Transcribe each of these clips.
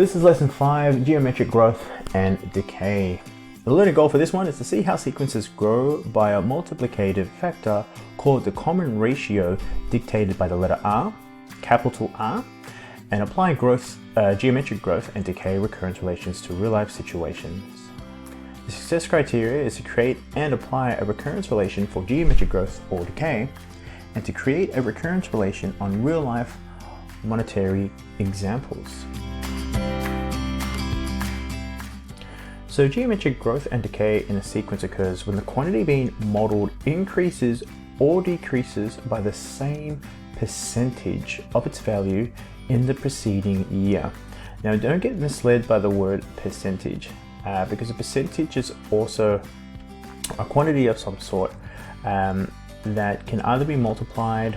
This is lesson 5, geometric growth and decay. The learning goal for this one is to see how sequences grow by a multiplicative factor called the common ratio dictated by the letter R, capital R, and apply geometric growth and decay recurrence relations to real-life situations. The success criteria is to create and apply a recurrence relation for geometric growth or decay, and to create a recurrence relation on real-life monetary examples. So geometric growth and decay in a sequence occurs when the quantity being modeled increases or decreases by the same percentage of its value in the preceding year. Now don't get misled by the word percentage, because a percentage is also a quantity of some sort that can either be multiplied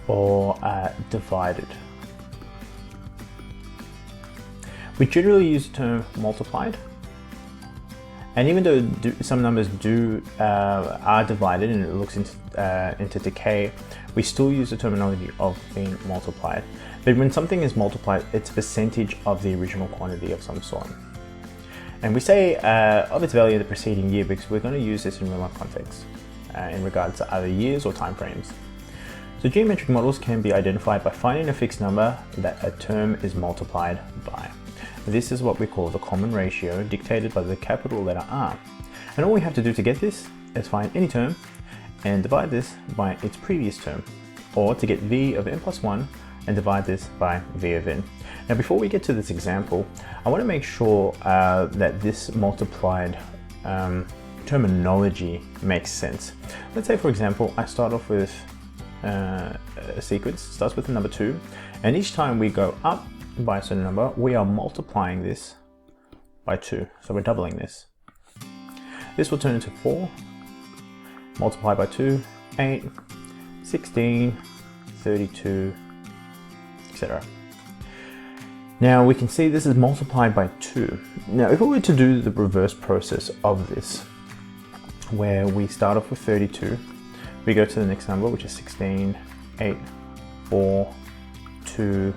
or divided. We generally use the term multiplied, and even though some numbers are divided and it looks into decay, we still use the terminology of being multiplied. But when something is multiplied, it's a percentage of the original quantity of some sort. And we say of its value in the preceding year because we're going to use this in real life context in regards to either years or time frames. So geometric models can be identified by finding a fixed number that a term is multiplied by. This is what we call the common ratio dictated by the capital letter R. And all we have to do to get this is find any term and divide this by its previous term, or to get v of n plus 1 and divide this by v of n. Now before we get to this example, I want to make sure that this multiplied terminology makes sense. Let's say, for example, I start off with a sequence, starts with the number 2, and each time we go up by a certain number, we are multiplying this by 2. So we're doubling this. This will turn into 4, multiplied by 2, 8, 16, 32, etc. Now we can see this is multiplied by 2. Now if we were to do the reverse process of this, where we start off with 32, we go to the next number, which is 16, 8, 4, 2,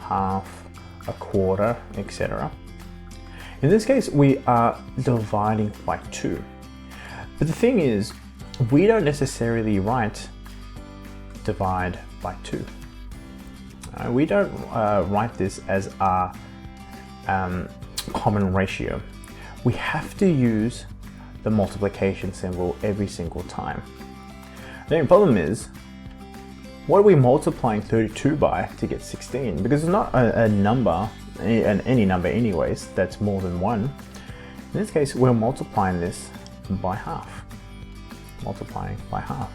half, a quarter, etc. In this case, we are dividing by 2. But the thing is, we don't necessarily write divide by 2. We don't write this as our common ratio. We have to use the multiplication symbol every single time. The only problem is, what are we multiplying 32 by to get 16? Because it's not a number, any number anyways, that's more than 1. In this case, we're multiplying this by half. Multiplying by half.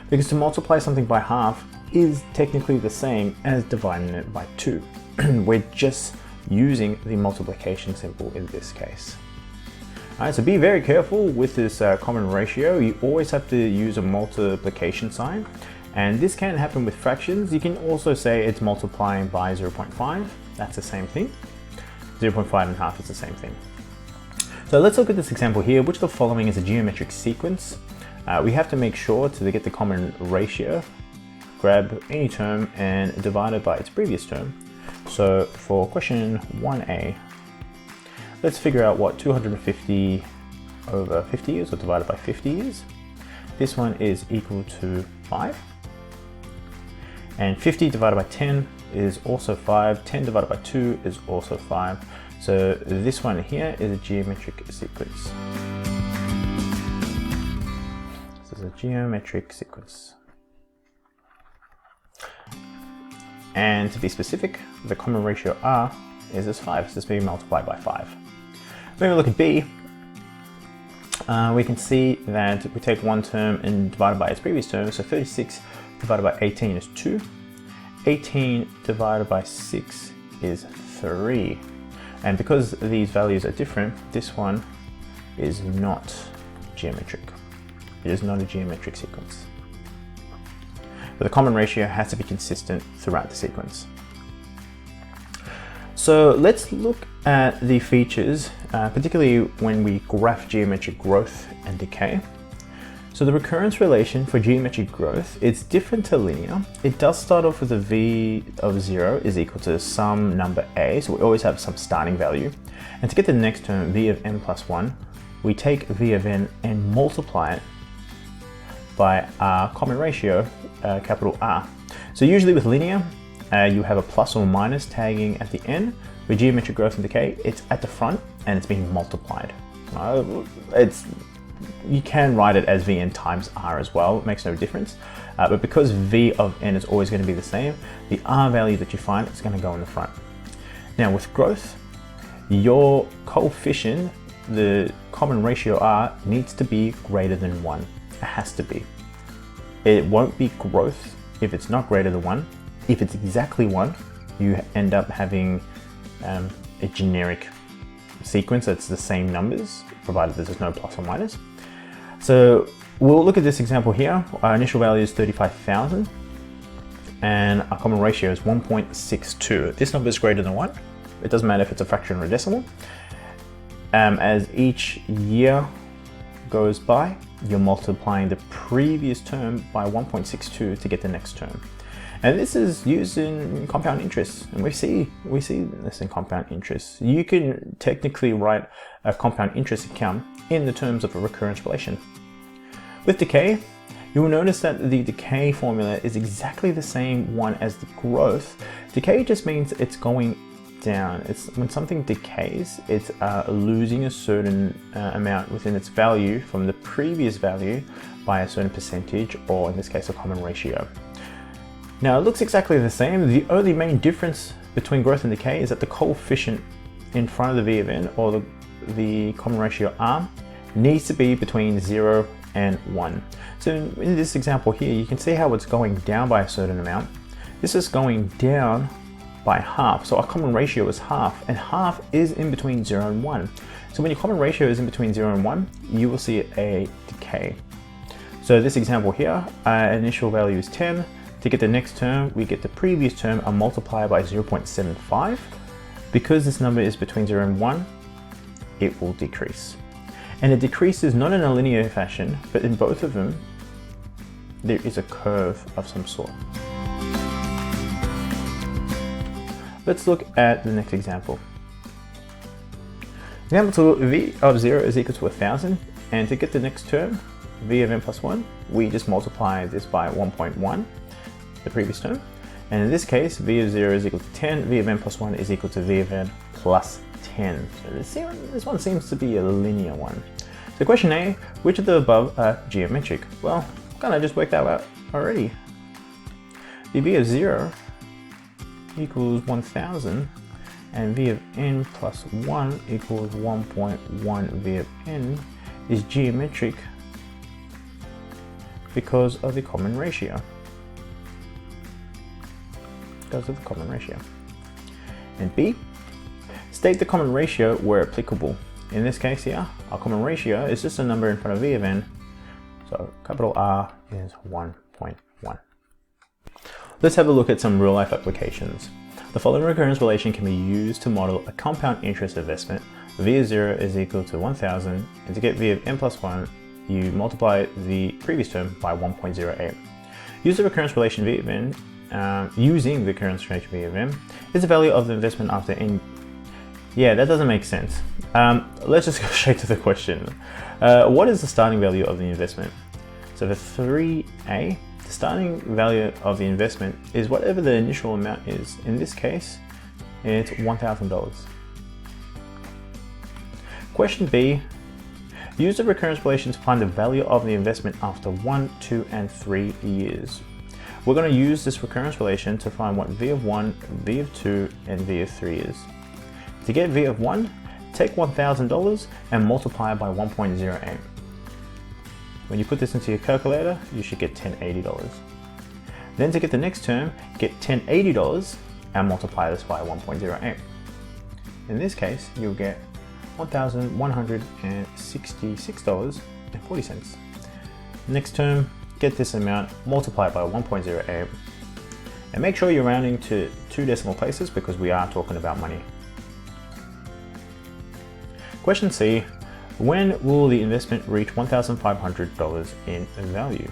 Because to multiply something by half is technically the same as dividing it by 2. We're just using the multiplication symbol in this case. Alright, so be very careful with this common ratio. You always have to use a multiplication sign. And this can happen with fractions. You can also say it's multiplying by 0.5. That's the same thing. 0.5 and half is the same thing. So let's look at this example here. Which of the following is a geometric sequence? We have to make sure to get the common ratio, grab any term and divide it by its previous term. So for question 1a, let's figure out what 250 over 50 is, or divided by 50 is. This one is equal to 5. And 50 divided by 10 is also 5. 10 divided by 2 is also 5. So this one here is a geometric sequence. This is a geometric sequence. And to be specific, the common ratio R is as 5. So it's being multiplied by 5. When we look at B, we can see that we take one term and divide it by its previous term. So 36 divided by 18 is 2. 18 divided by 6 is 3. And because these values are different, this one is not geometric. It is not a geometric sequence. But the common ratio has to be consistent throughout the sequence. So let's look at the features, particularly when we graph geometric growth and decay. So the recurrence relation for geometric growth, it's different to linear. It does start off with a v of 0 is equal to some number a, so we always have some starting value. And to get the next term, v of n plus 1, we take v of n and multiply it by our common ratio, capital R. So usually with linear, you have a plus or minus tagging at the end. With geometric growth and decay, it's at the front and it's being multiplied. You can write it as Vn times R as well, it makes no difference. But because V of n is always going to be the same, the R value that you find is going to go in the front. Now with growth, your coefficient, the common ratio R, needs to be greater than 1. It has to be. It won't be growth if it's not greater than 1. If it's exactly 1, you end up having a generic sequence that's the same numbers, provided there's no plus or minus. So we'll look at this example here. Our initial value is 35,000 and our common ratio is 1.62. This number is greater than 1. It doesn't matter if it's a fraction or a decimal. As each year goes by, you're multiplying the previous term by 1.62 to get the next term. And this is used in compound interest, and we see this in compound interest. You can technically write a compound interest account in the terms of a recurrence relation. With decay, you will notice that the decay formula is exactly the same one as the growth. Decay just means it's going down. It's when something decays, it's losing a certain amount within its value from the previous value by a certain percentage, or in this case, a common ratio. Now it looks exactly the same. The only main difference between growth and decay is that the coefficient in front of the V of n, or the common ratio R, needs to be between 0 and 1. So in this example here, you can see how it's going down by a certain amount. This is going down by half. So our common ratio is half, and half is in between 0 and 1. So when your common ratio is in between 0 and 1, you will see a decay. So this example here, initial value is 10. To get the next term, we get the previous term and multiply by 0.75. Because this number is between 0 and 1, it will decrease. And it decreases not in a linear fashion, but in both of them, there is a curve of some sort. Let's look at the next example. Example 2, v of 0 is equal to 1,000, and to get the next term, v of n plus 1, we just multiply this by 1.1. The previous term, and in this case v of 0 is equal to 10, v of n plus 1 is equal to v of n plus 10. So this one seems to be a linear one. So question A, which of the above are geometric? Well, kind of just worked that out already. The v of 0 equals 1000 and v of n plus 1 equals 1.1 v of n is geometric because of the common ratio. Of the common ratio. And B, state the common ratio where applicable. In this case here, our common ratio is just a number in front of v of n, so capital R is 1.1. Let's have a look at some real life applications. The following recurrence relation can be used to model a compound interest investment. V of 0 is equal to 1000, and to get v of n plus 1, you multiply the previous term by 1.08. Use the recurrence relation v of n. Using the recurrence relation v of n is the value of the investment after n. Yeah, that doesn't make sense. Let's just go straight to the question. What is the starting value of the investment? So for 3A, the starting value of the investment is whatever the initial amount is. In this case, it's $1,000. Question B, use the recurrence relation to find the value of the investment after 1, 2, and 3 years. We're going to use this recurrence relation to find what v of 1, v of 2, and v of 3 is. To get v of 1, take $1,000 and multiply by 1.08. When you put this into your calculator, you should get $1080. Then to get the next term, get $1080 and multiply this by 1.08. In this case, you'll get $1,166.40. Next term, get this amount, multiply by 1.08, and make sure you're rounding to 2 decimal places because we are talking about money. Question C, When will the investment reach $1,500 in value?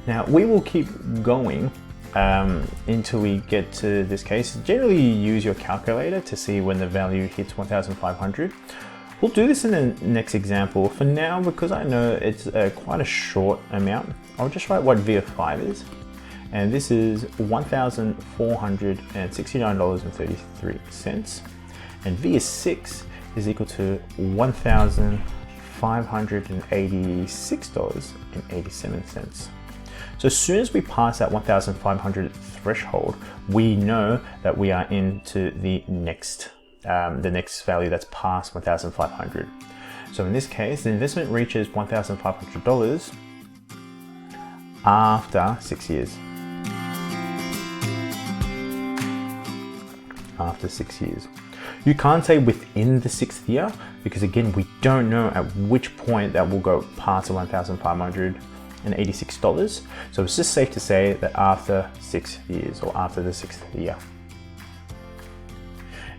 Now we will keep going until we get to this case. Generally you use your calculator to see when the value hits 1,500. We'll do this in the next example. For now, because I know it's quite a short amount, I'll just write what V of 5 is. And this is $1,469.33. And V of 6 is equal to $1,586.87. So as soon as we pass that 1,500 threshold, we know that we are into the next value that's past 1,500. So in this case, the investment reaches $1,500 after 6 years. After 6 years. You can't say within the 6th year, because again, we don't know at which point that will go past the $1,586. So it's just safe to say that after 6 years, or after the 6th year.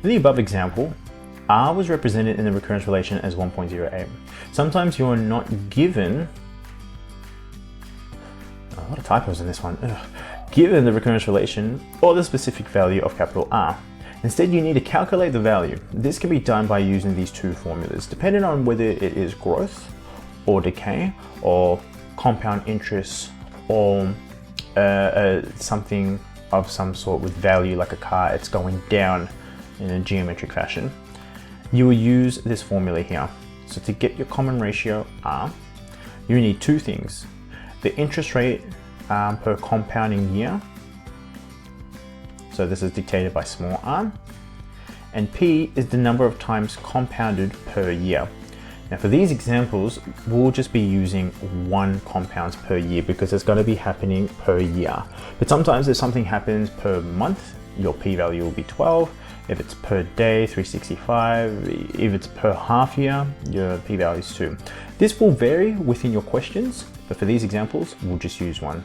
In the above example, R was represented in the recurrence relation as 1.08. Sometimes you're not given, a lot of typos in this one, given the recurrence relation or the specific value of capital R. Instead, you need to calculate the value. This can be done by using these two formulas, depending on whether it is growth or decay or compound interest or something of some sort with value like a car, it's going down in a geometric fashion. You will use this formula here. So to get your common ratio R, you need two things. The interest rate per compounding year. So this is dictated by small r. And P is the number of times compounded per year. Now for these examples, we'll just be using 1 compounds per year because it's going to be happening per year. But sometimes if something happens per month, your P value will be 12. If it's per day, 365. If it's per half year, your P value is 2. This will vary within your questions, but for these examples, we'll just use 1.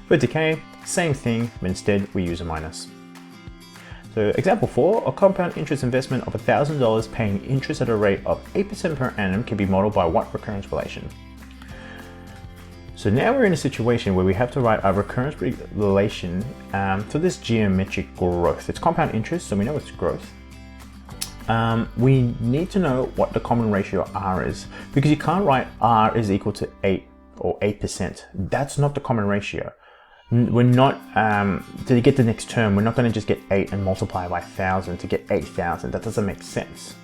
For decay, same thing, but instead we use a minus. So example 4, a compound interest investment of $1,000 paying interest at a rate of 8% per annum can be modeled by what recurrence relation? So now we're in a situation where we have to write a recurrence relation for this geometric growth. It's compound interest, so we know it's growth. We need to know what the common ratio R is, because you can't write R is equal to 8 or 8%. That's not the common ratio. We're not, to get the next term, we're not going to just get 8 and multiply by 1,000 to get 8,000. That doesn't make sense.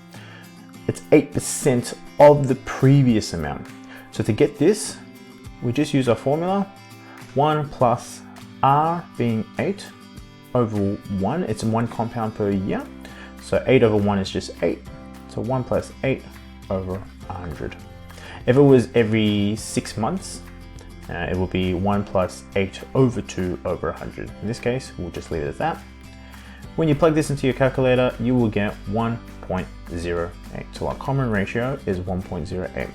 It's 8% of the previous amount. So to get this, we just use our formula, 1 plus R being 8 over 1. It's 1 compound per year. So 8 over 1 is just 8. So 1 plus 8 over 100. If it was every 6 months, it will be 1 plus 8 over 2 over 100. In this case, we'll just leave it at that. When you plug this into your calculator, you will get 1.08. So our common ratio is 1.08.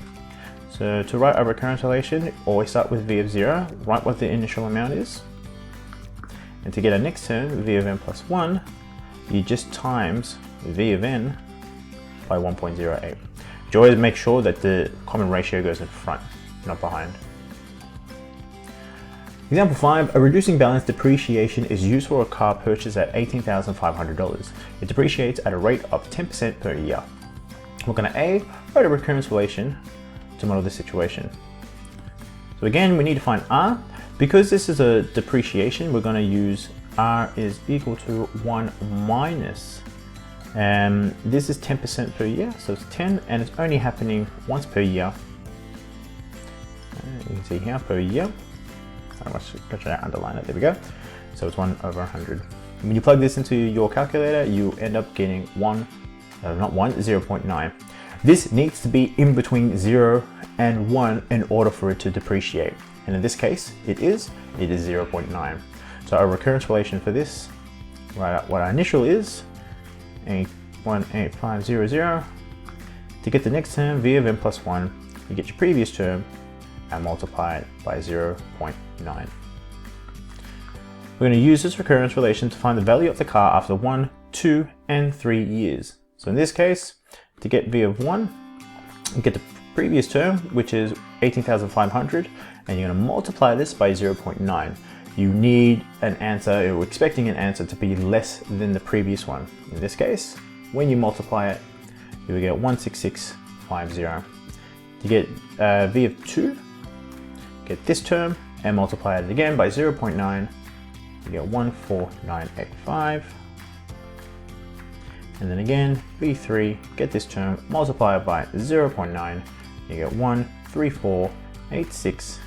So to write a recurrence relation, always start with V of 0, write what the initial amount is. And to get our next term, V of n plus 1, you just times V of n by 1.08. You always make sure that the common ratio goes in front, not behind. Example 5, a reducing balance depreciation is used for a car purchased at $18,500. It depreciates at a rate of 10% per year. We're going to A, write a recurrence relation to model this situation. So again, we need to find R. Because this is a depreciation, we're going to use R is equal to 1 minus. This is 10% per year, so it's 10, and it's only happening once per year. You can see here, per year. I must underline it, there we go. So it's 1 over 100. When you plug this into your calculator, you end up getting 0.9. This needs to be in between 0 and 1 in order for it to depreciate. And in this case, it is 0.9. So our recurrence relation for this, what our initial is, 18500. To get the next term, V of n plus 1, you get your previous term and multiply it by 0.9. We're going to use this recurrence relation to find the value of the car after 1, 2, and 3 years. So in this case, to get V of 1, You get the previous term, which is 18,500, and you're going to multiply this by 0.9. You need an answer, you're expecting an answer to be less than the previous one. In this case, when you multiply it, you will get 16650. You get V of 2, get this term, and multiply it again by 0.9, you get 14985. And then again, V3, get this term, multiply it by 0.9, you get 13486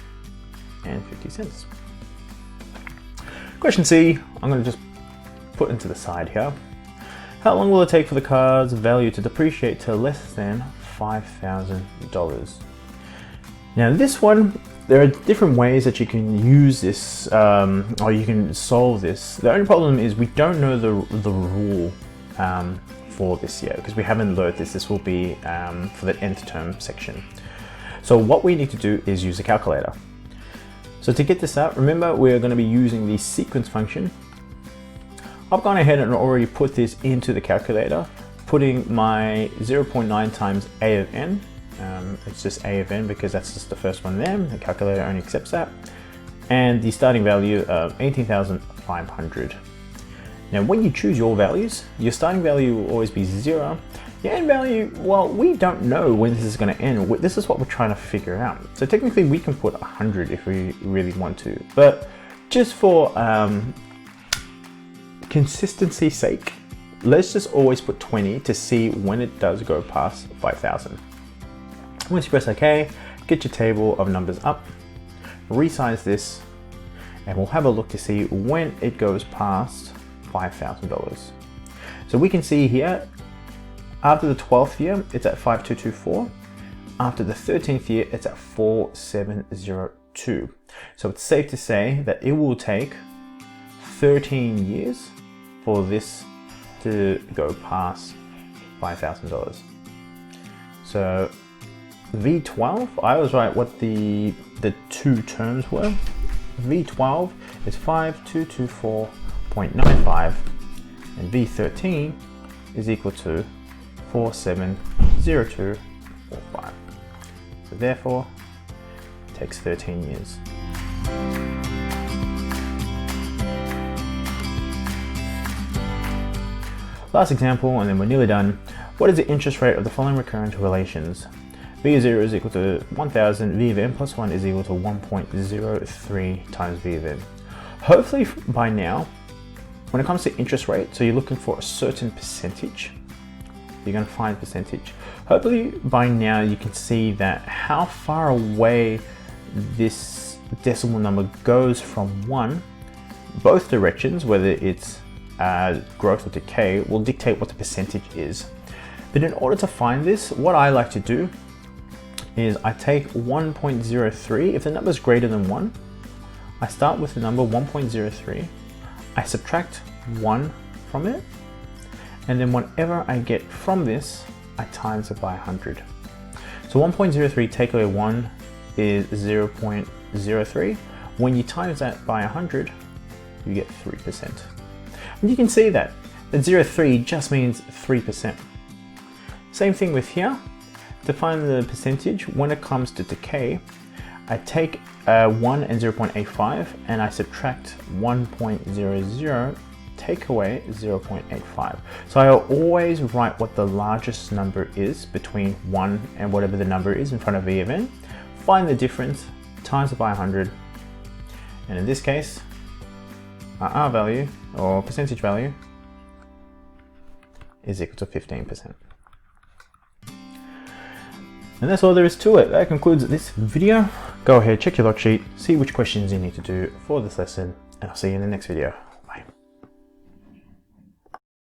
and 50 cents. Question C, I'm going to just put into the side here. How long will it take for the car's value to depreciate to less than $5,000? Now this one, there are different ways that you can use this, or you can solve this. The only problem is we don't know the rule for this yet, because we haven't learned this. This will be for the nth term section. So what we need to do is use a calculator. So to get this out, remember we're going to be using the sequence function. I've gone ahead and already put this into the calculator, putting my 0.9 times a of n. It's just a of n because that's just the first one there. The calculator only accepts that. And the starting value of 18,500. Now when you choose your values, your starting value will always be 0. Your end value, well, we don't know when this is going to end. This is what we're trying to figure out. So technically we can put 100 if we really want to, but just for consistency's sake, let's just always put 20 to see when it does go past 5,000. Once you press OK, get your table of numbers up, resize this, and we'll have a look to see when it goes past $5,000. So we can see here, after the 12th year, it's at 5224. After the 13th year, it's at 4702. So it's safe to say that it will take 13 years for this to go past $5,000. So V12, I always write what the two terms were. V12 is 5224.95, and V13 is equal to 470245. So therefore, it takes 13 years. Last example, and then we're nearly done. What is the interest rate of the following recurrent relations? V of 0 is equal to 1000, V of n plus 1 is equal to 1.03 times V of n. Hopefully by now, when it comes to interest rate, so you're looking for a certain percentage, you're going to find percentage. Hopefully by now you can see that how far away this decimal number goes from 1, both directions, whether it's growth or decay, will dictate what the percentage is. But in order to find this, what I like to do is I take 1.03. If the number is greater than 1, I start with the number 1.03, I subtract 1 from it, and then whatever I get from this, I times it by 100. So 1.03 take away 1 is 0.03. When you times that by 100, you get 3%. And you can see that 0.03 just means 3%. Same thing with here. To find the percentage, when it comes to decay, I take 1 and 0.85 and I subtract 1.00, take away 0.85. So I always write what the largest number is between 1 and whatever the number is in front of V of n, find the difference, times it by 100, and in this case, our R value, or percentage value, is equal to 15%. And that's all there is to it. That concludes this video. Go ahead, check your log sheet, see which questions you need to do for this lesson, and I'll see you in the next video.